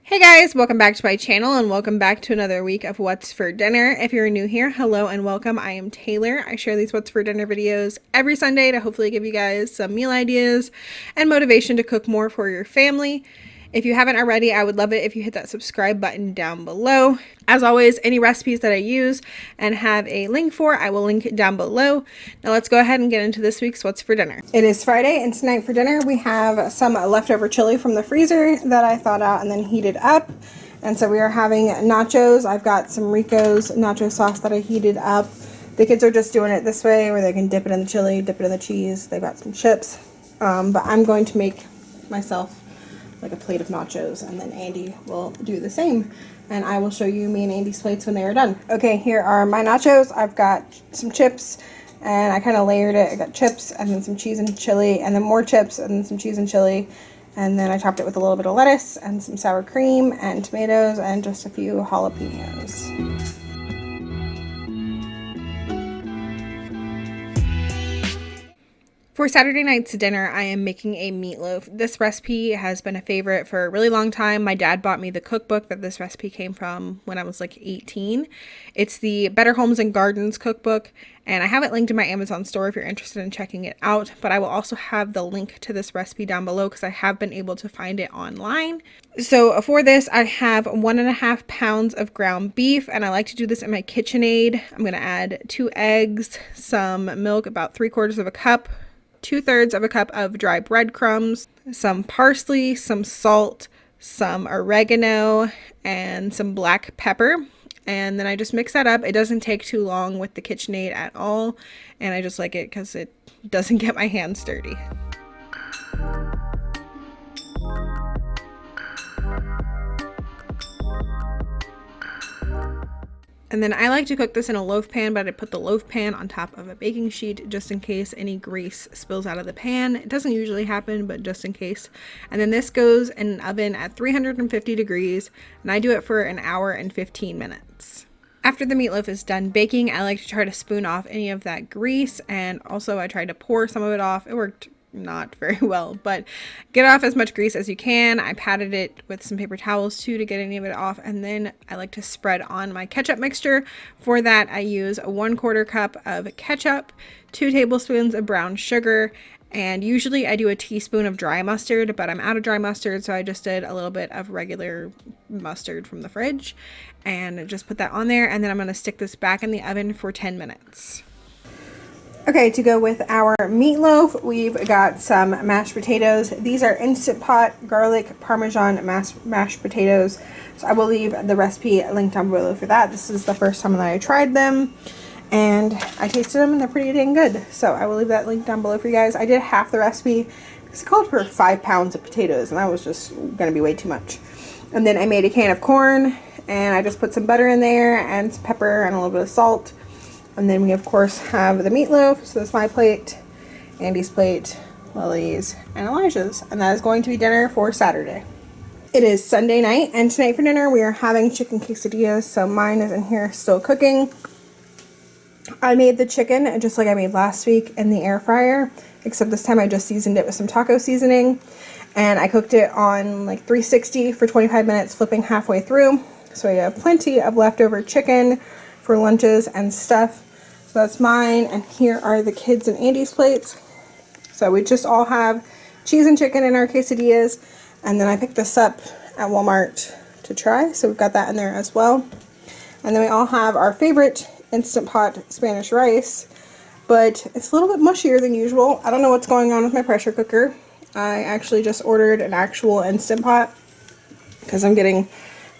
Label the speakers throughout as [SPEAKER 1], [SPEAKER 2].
[SPEAKER 1] Hey guys, welcome back to my channel and welcome back to another week of What's for Dinner. If you're new here, hello and welcome. I am Taylor. I share these What's for Dinner videos every Sunday to hopefully give you guys some meal ideas and motivation to cook more for your family. If you haven't already, I would love it if you hit that subscribe button down below. As always, any recipes that I use and have a link for, I will link it down below. Now let's go ahead and get into this week's What's for Dinner. It is Friday, and tonight for dinner we have some leftover chili from the freezer that I thawed out and then heated up. And so we are having nachos. I've got some Rico's nacho sauce that I heated up. The kids are just doing it this way where they can dip it in the chili, dip it in the cheese. They've got some chips. But I'm going to make myself like a plate of nachos, and then Andy will do the same, and I will show you me and Andy's plates when they are done. Okay, here are my nachos. I've got some chips and I kind of layered it. I got chips and then some cheese and chili and then more chips and then some cheese and chili, and then I topped it with a little bit of lettuce and some sour cream and tomatoes and just a few jalapenos. For Saturday night's dinner, I am making a meatloaf. This recipe has been a favorite for a really long time. My dad bought me the cookbook that this recipe came from when I was like 18. It's the Better Homes and Gardens cookbook, and I have it linked in my Amazon store if you're interested in checking it out, but I will also have the link to this recipe down below because I have been able to find it online. So for this, I have 1.5 pounds of ground beef, and I like to do this in my KitchenAid. I'm going to add 2 eggs, some milk, about 3/4 of a cup, 2/3 of a cup of dry breadcrumbs, some parsley, some salt, some oregano, and some black pepper. And then I just mix that up. It doesn't take too long with the KitchenAid at all, and I just like it because it doesn't get my hands dirty. And then I like to cook this in a loaf pan, but I put the loaf pan on top of a baking sheet just in case any grease spills out of the pan. It doesn't usually happen, but just in case. And then this goes in an oven at 350 degrees, and I do it for an hour and 15 minutes. After the meatloaf is done baking, I like to try to spoon off any of that grease, and also I try to pour some of it off. It worked not very well, but get off as much grease as you can. I patted it with some paper towels too to get any of it off, and then I like to spread on my ketchup mixture. For that, I use a 1/4 cup of ketchup, 2 tablespoons of brown sugar, and usually I do a teaspoon of dry mustard, but I'm out of dry mustard, so I just did a little bit of regular mustard from the fridge and just put that on there, and then I'm going to stick this back in the oven for 10 minutes. Okay, to go with our meatloaf, we've got some mashed potatoes. These are Instant Pot garlic parmesan mashed potatoes. So I will leave the recipe linked down below for that. This is the first time that I tried them, and I tasted them and they're pretty dang good. So I will leave that link down below for you guys. I did half the recipe because it called for 5 pounds of potatoes, and that was just going to be way too much. And then I made a can of corn, and I just put some butter in there and some pepper and a little bit of salt. And then we, of course, have the meatloaf. So that's my plate, Andy's plate, Lily's, and Elijah's. And that is going to be dinner for Saturday. It is Sunday night, and tonight for dinner we are having chicken quesadillas. So mine is in here still cooking. I made the chicken just like I made last week in the air fryer, except this time I just seasoned it with some taco seasoning. And I cooked it on like 360 for 25 minutes, flipping halfway through. So we have plenty of leftover chicken for lunches and stuff. So that's mine, and here are the kids and Andy's plates. So we just all have cheese and chicken in our quesadillas, and then I picked this up at Walmart to try, so we've got that in there as well. And then we all have our favorite Instant Pot Spanish rice, but it's a little bit mushier than usual. I don't know what's going on with my pressure cooker. I actually just ordered an actual Instant Pot because I'm getting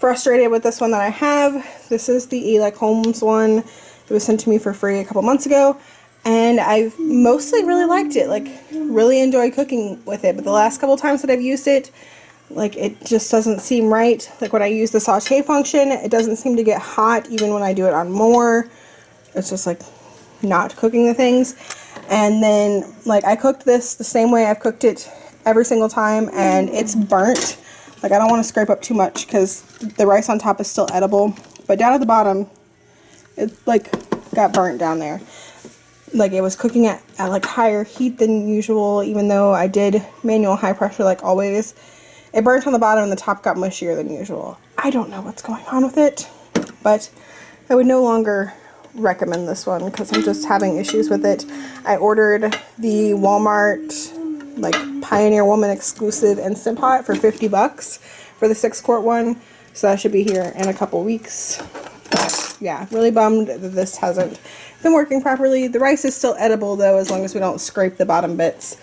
[SPEAKER 1] frustrated with this one that I have. This is the Eli Holmes one. It was sent to me for free a couple months ago, and I've mostly really liked it. Like, really enjoy cooking with it, but the last couple times that I've used it, like, it just doesn't seem right. Like, when I use the saute function, it doesn't seem to get hot even when I do it on more. It's just like not cooking the things. And then, like, I cooked this the same way I've cooked it every single time, and it's burnt. Like, I don't want to scrape up too much because the rice on top is still edible, but down at the bottom, it like got burnt down there. Like, it was cooking at like higher heat than usual, even though I did manual high pressure like always. it burnt on the bottom and the top got mushier than usual. I don't know what's going on with it, but I would no longer recommend this one because I'm just having issues with it. I ordered the Walmart like Pioneer Woman exclusive Instant Pot for 50 bucks for the 6-quart one. So that should be here in a couple weeks. But yeah, really bummed that this hasn't been working properly. The rice is still edible though, as long as we don't scrape the bottom bits.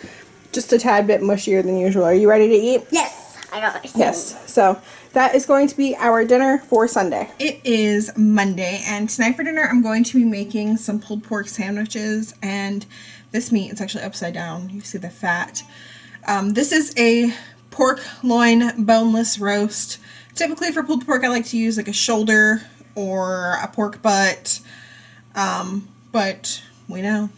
[SPEAKER 1] Just a tad bit mushier than usual. Are you ready to eat?
[SPEAKER 2] Yes, I got it.
[SPEAKER 1] Yes. So that is going to be our dinner for Sunday. It is Monday, and tonight for dinner I'm going to be making some pulled pork sandwiches, and this meat is actually upside down. You see the fat. This is a pork loin boneless roast. Typically for pulled pork I like to use like a shoulder or a pork butt, but we know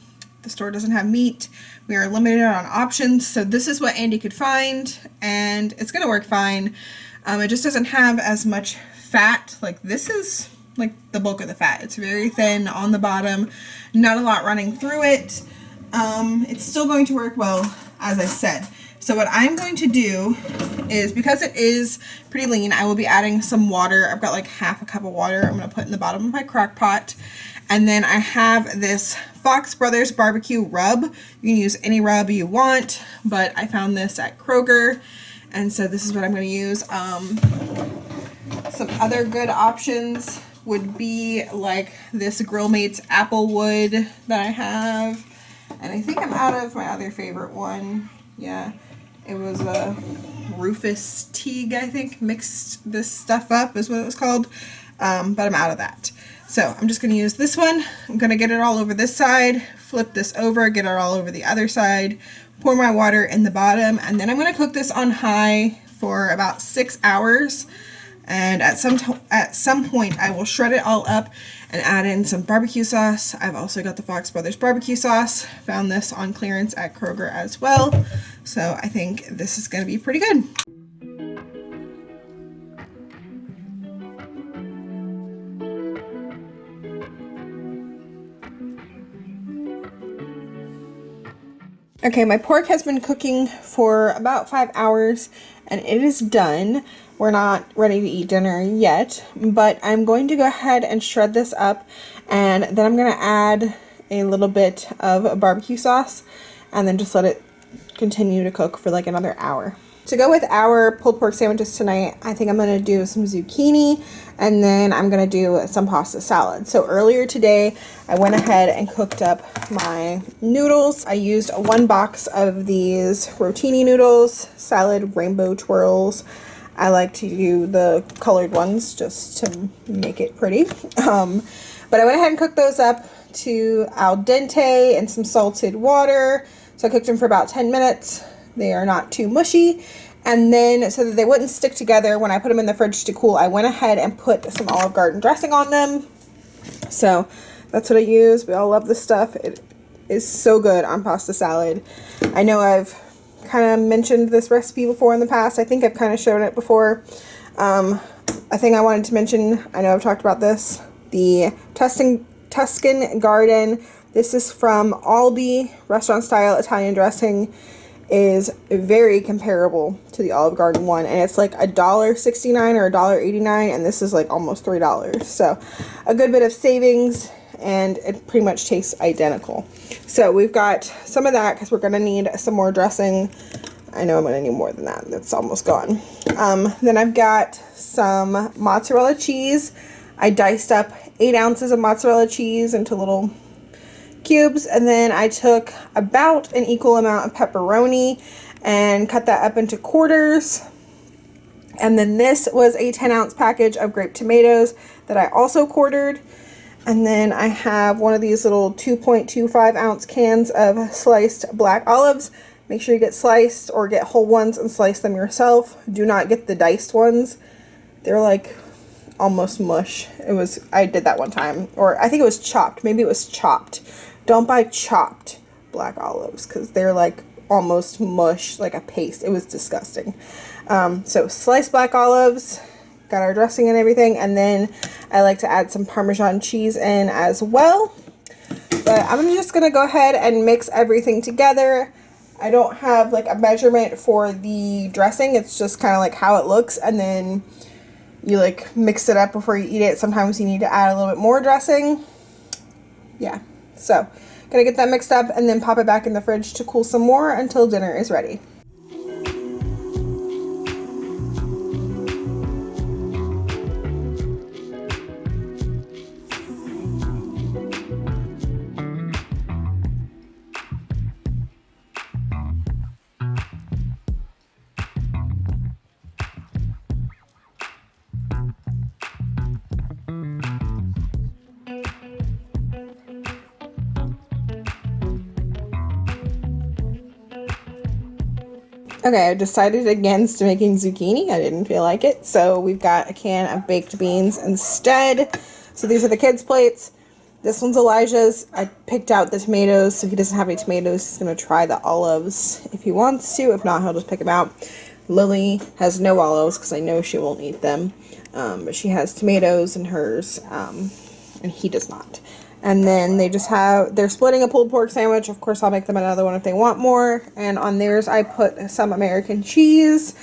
[SPEAKER 1] the store doesn't have meat. We are limited on options, so this is what Andy could find, and it's gonna work fine. It just doesn't have as much fat. Like this is like the bulk of the fat. It's very thin on the bottom, not a lot running through it. It's still going to work well, as I said. So what I'm going to do is, because it is pretty lean, I will be adding some water. I've got like half a cup of water I'm going to put in the bottom of my crock pot. And then I have this Fox Brothers barbecue rub. You can use any rub you want, but I found this at Kroger. And so this is what I'm going to use. Some other good options would be like this Grill Mates Applewood that I have. And I think I'm out of my other favorite one. Yeah, it was a Rufus Teague, I think, mixed this stuff up is what it was called. But I'm out of that. So I'm just going to use this one. I'm going to get it all over this side, flip this over, get it all over the other side, pour my water in the bottom, and then I'm going to cook this on high for about 6 hours. And at some point I will shred it all up and add in some barbecue sauce. I've also got the Fox Brothers barbecue sauce. Found this on clearance at Kroger as well. So I think this is going to be pretty good. Okay, my pork has been cooking for about 5 hours and it is done. We're not ready to eat dinner yet, but I'm going to go ahead and shred this up, and then I'm going to add a little bit of barbecue sauce and then just let it continue to cook for like another hour. To go with our pulled pork sandwiches tonight, I think I'm going to do some zucchini, and then I'm going to do some pasta salad. So earlier today, I went ahead and cooked up my noodles. I used 1 box of these rotini noodles, salad rainbow twirls. I like to do the colored ones just to make it pretty. But I went ahead and cooked those up to al dente and some salted water. So I cooked them for about 10 minutes. They are not too mushy. And then, so that they wouldn't stick together, when I put them in the fridge to cool, I went ahead and put some Olive Garden dressing on them. So that's what I use. We all love this stuff. It is so good on pasta salad. I know I've kind of mentioned this recipe before in the past. I think I've kind of shown it before. A thing I wanted to mention, I know I've talked about this, the Tuscan Garden. This is from Aldi, restaurant style Italian dressing. Is very comparable to the Olive Garden one, and it's like $1.69 or $1.89, and this is like almost $3. So a good bit of savings, and it pretty much tastes identical. So we've got some of that because we're gonna need some more dressing. I know I'm gonna need more than that. That's almost gone. Then I've got some mozzarella cheese. I diced up 8 ounces of mozzarella cheese into little cubes, and then I took about an equal amount of pepperoni and cut that up into quarters. And then this was a 10-ounce package of grape tomatoes that I also quartered. And then I have one of these little 2.25-ounce cans of sliced black olives. Make sure you get sliced or get whole ones and slice them yourself. Do not get the diced ones. They're like almost mush. I did that one time, or I think it was chopped. Maybe it was chopped. Don't buy chopped black olives because they're like almost mush, like a paste. It was disgusting. So sliced black olives, got our dressing and everything, and then I like to add some Parmesan cheese in as well. But I'm just gonna go ahead and mix everything together, I don't have like a measurement for the dressing. It's just kind of like how it looks, and then you like mix it up before you eat it. Sometimes you need to add a little bit more dressing. Yeah, so gonna get that mixed up and then pop it back in the fridge to cool some more until dinner is ready. Okay, I decided against making zucchini. I didn't feel like it, so we've got a can of baked beans instead. So these are the kids' plates. This one's Elijah's. I picked out the tomatoes, so if he doesn't have any tomatoes, he's going to try the olives if he wants to. If not, he'll just pick them out. Lily has no olives because I know she won't eat them, but she has tomatoes in hers, and he does not. And then they're splitting a pulled pork sandwich. Of course, I'll make them another one if they want more. And on theirs, I put some American cheese.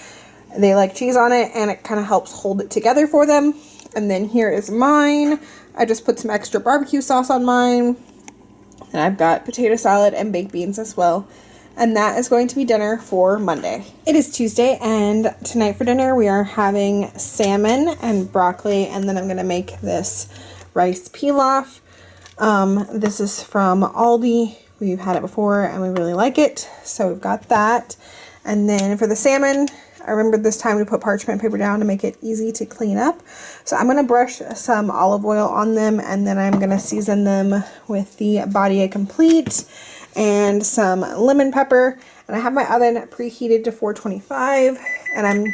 [SPEAKER 1] They like cheese on it, and it kind of helps hold it together for them. And then here is mine. I just put some extra barbecue sauce on mine. And I've got potato salad and baked beans as well. And that is going to be dinner for Monday. It is Tuesday, and tonight for dinner, we are having salmon and broccoli. And then I'm going to make this rice pilaf. This is from Aldi. We've had it before and we really like it. So we've got that. And then for the salmon, I remembered this time to put parchment paper down to make it easy to clean up. So I'm going to brush some olive oil on them, and then I'm going to season them with the Badia Complete and some lemon pepper. And I have my oven preheated to 425, and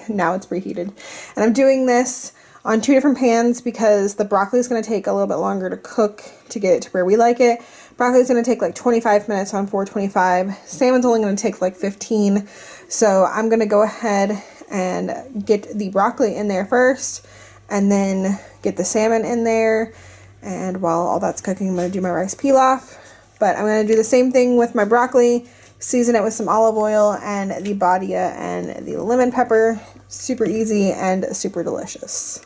[SPEAKER 1] now it's preheated. And I'm doing this on 2 different pans because the broccoli is going to take a little bit longer to cook to get it to where we like it. Broccoli is going to take like 25 minutes on 425. Salmon's only going to take like 15. So I'm going to go ahead and get the broccoli in there first and then get the salmon in there. And while all that's cooking, I'm going to do my rice pilaf. But I'm going to do the same thing with my broccoli, season it with some olive oil and the Badia and the lemon pepper. Super easy and super delicious.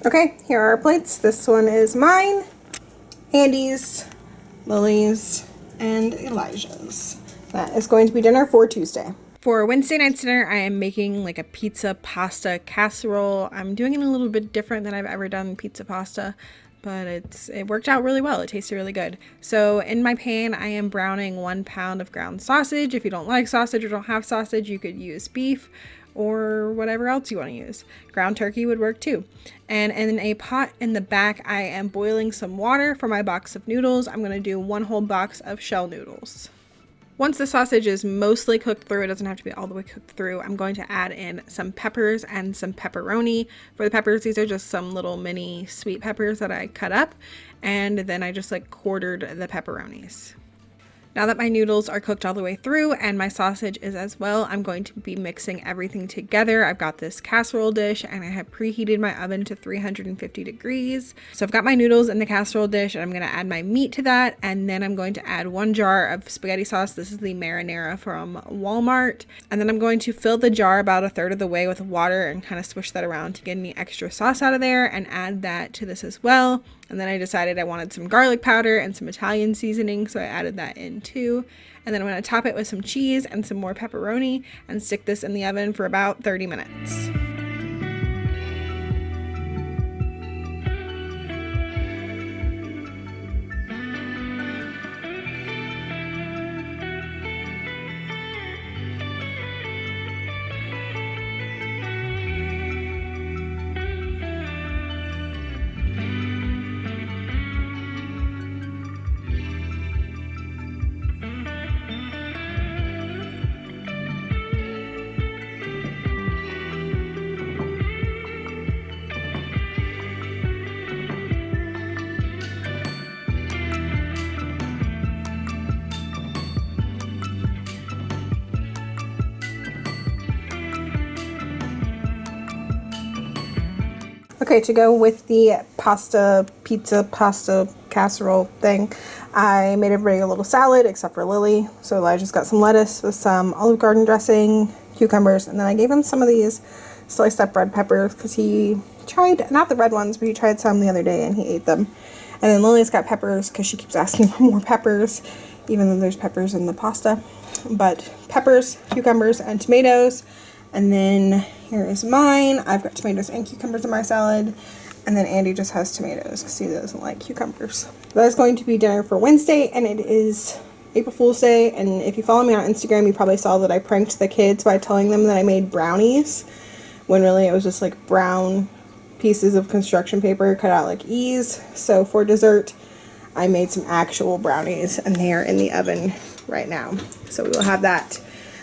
[SPEAKER 1] Okay, here are our plates. This one is mine, Andy's, Lily's, and Elijah's. That is going to be dinner for Tuesday. For Wednesday night's dinner, I am making like a pizza pasta casserole. I'm doing it a little bit different than I've ever done pizza pasta, but it worked out really well. It tasted really good. So in my pan, I am browning 1 pound of ground sausage. If you don't like sausage or don't have sausage, you could use beef or whatever else you want to use. Ground turkey would work too. And in a pot in the back, I am boiling some water for my box of noodles. I'm going to do 1 whole box of shell noodles. Once the sausage is mostly cooked through, it doesn't have to be all the way cooked through, I'm going to add in some peppers and some pepperoni. For the peppers, these are just some little mini sweet peppers that I cut up, and then I just like quartered the pepperonis. Now that my noodles are cooked all the way through and my sausage is as well, I'm going to be mixing everything together. I've got this casserole dish and I have preheated my oven to 350 degrees. So I've got my noodles in the casserole dish and I'm going to add my meat to that. And then I'm going to add 1 jar of spaghetti sauce. This is the marinara from Walmart. And then I'm going to fill the jar about 1/3 of the way with water and kind of swish that around to get any extra sauce out of there and add that to this as well. And then I decided I wanted some garlic powder and some Italian seasoning, so I added that in too. And then I'm going to top it with some cheese and some more pepperoni and stick this in the oven for about 30 minutes. Okay, to go with the pizza casserole thing, I made everybody a little salad except for Lily. So I just got some lettuce with some Olive Garden dressing, cucumbers, and then I gave him some of these sliced up red peppers because he tried, not the red ones, but he tried some the other day and he ate them. And then Lily's got peppers because she keeps asking for more peppers, even though there's peppers in the pasta. But peppers, cucumbers, and tomatoes. And then here is mine. I've got tomatoes and cucumbers in my salad. And then Andy just has tomatoes because he doesn't like cucumbers. That is going to be dinner for Wednesday, and it is April Fool's Day. And if you follow me on Instagram, you probably saw that I pranked the kids by telling them that I made brownies, when really it was just like brown pieces of construction paper cut out like E's. So for dessert, I made some actual brownies, and they are in the oven right now. So we will have that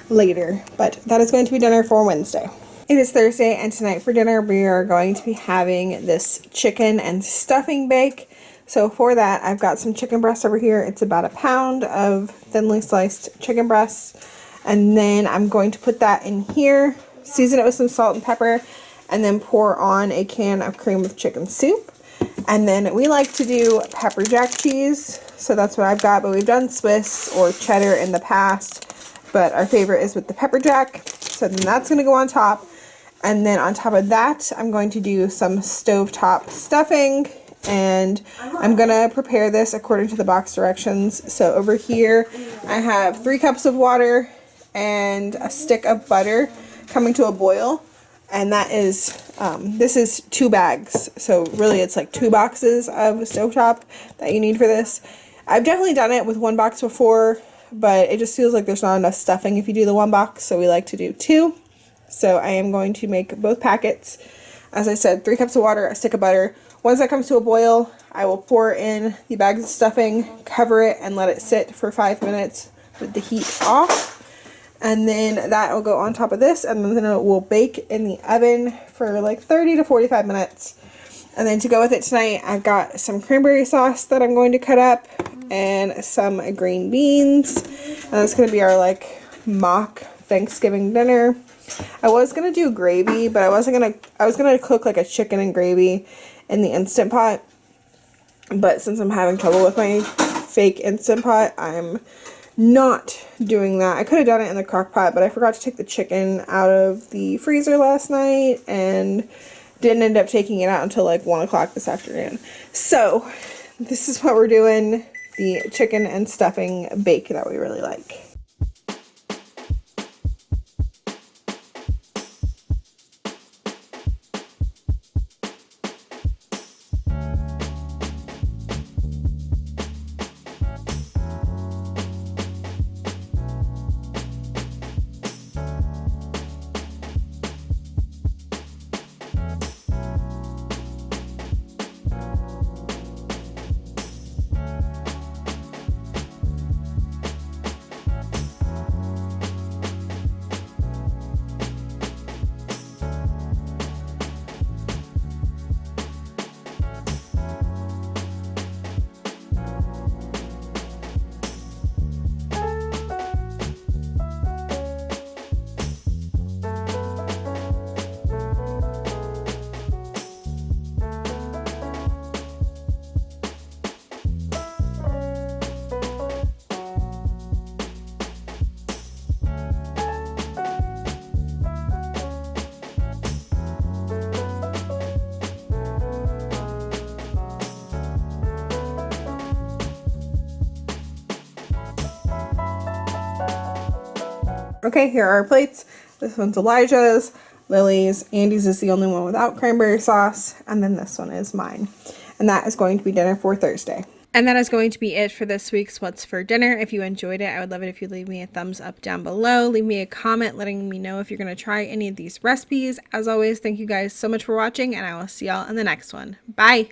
[SPEAKER 1] later, but that is going to be dinner for Wednesday. It is Thursday, and tonight for dinner we are going to be having this chicken and stuffing bake. So for that, I've got some chicken breast over here. It's about a pound of thinly sliced chicken breast, and then I'm going to put that in here, season it with some salt and pepper, and then pour on a can of cream of chicken soup. And then we like to do pepper jack cheese, so that's what I've got, but we've done Swiss or cheddar in the past, but our favorite is with the pepper jack. So then that's going to go on top, and then on top of that I'm going to do some stovetop stuffing, and I'm going to prepare this according to the box directions. So over here I have 3 cups of water and a stick of butter coming to a boil. And that is, this is 2 bags, so really it's like 2 boxes of stovetop that you need for this. I've definitely done it with 1 box before, but it just feels like there's not enough stuffing if you do the 1 box, so we like to do 2. So I am going to make both packets. As I said, 3 cups of water, a stick of butter. Once that comes to a boil, I will pour in the bags of stuffing, cover it, and let it sit for 5 minutes with the heat off. And then that will go on top of this, and then it will bake in the oven for like 30 to 45 minutes. And then to go with it tonight, I've got some cranberry sauce that I'm going to cut up and some green beans. And that's going to be our like mock Thanksgiving dinner. I was going to do gravy, but I was going to cook like a chicken and gravy in the Instant Pot. But since I'm having trouble with my fake Instant Pot, I'm not doing that. I could have done it in the crock pot, but I forgot to take the chicken out of the freezer last night and didn't end up taking it out until like 1 o'clock this afternoon. So this is what we're doing, the chicken and stuffing bake that we really like. Okay, here are our plates. This one's Elijah's, Lily's, Andy's is the only one without cranberry sauce, and then this one is mine. And that is going to be dinner for Thursday. And that is going to be it for this week's What's for Dinner. If you enjoyed it, I would love it if you leave me a thumbs up down below. Leave me a comment letting me know if you're going to try any of these recipes. As always, thank you guys so much for watching, and I will see y'all in the next one. Bye!